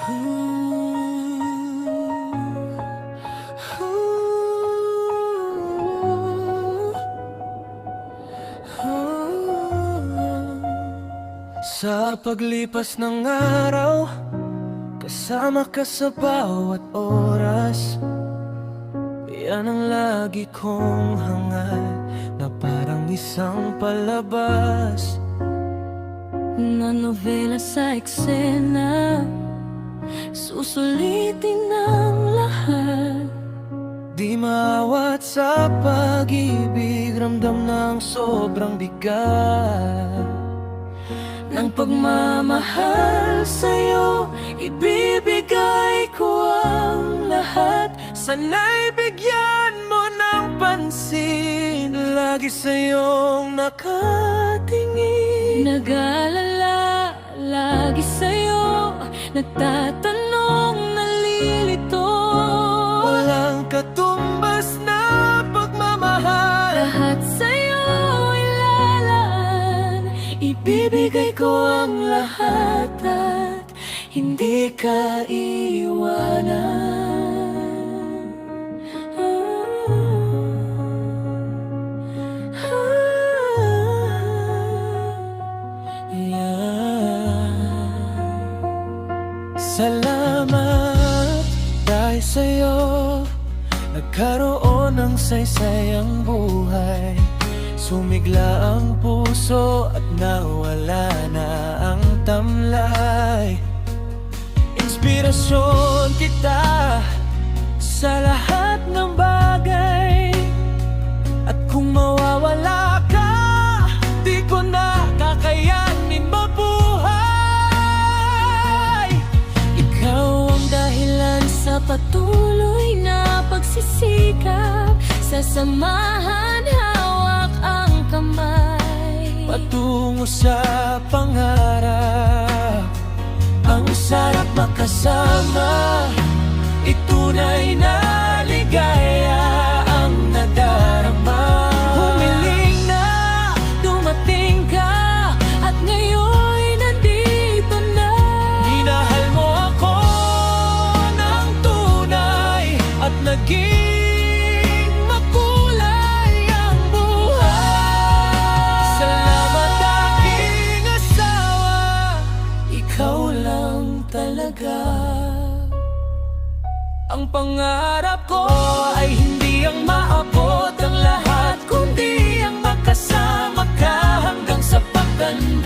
Sa paglipas ng araw, kasama ka sa bawat oras. Yan ang lagi kong hangad, na parang isang palabas na nobela sa eksena, susulitin ang lahat. Di maawat sa pag-ibig, ramdam ng sobrang bigat Ng pagmamahal sa'yo, ibibigay ko ang lahat. Sana'y bigyan mo ng pansin, lagi sa'yong nakatingin. Nag-aalala lagi sa'yo, nagtatanong, nalilito. Walang katumbas na pagmamahal, Lahat sa'yo ilalaan, ibibigay ko ang lahat at hindi ka iiwanan. Salamat dahil sa'yo, nagkaroon ng saysayang buhay. Sumigla ang puso at nawala na ang tamlay. Inspirasyon kita sa lahat ng bagay, at kung mawawala ka, di ko na kakayanin mabuhay. Ikaw ang dahilan sa patuloy na pagsisikap, sasamahan hawak ang kamay. Patungo sa pangarap, ang sarap makasama, itunay na ligaya ang nadarama. Humiling na dumating ka, at ngayon'y nandito na. Minahal mo ako ng tunay, at naging makulay ang buhay. Salamat aking asawa, Ikaw lang talaga ang pangarap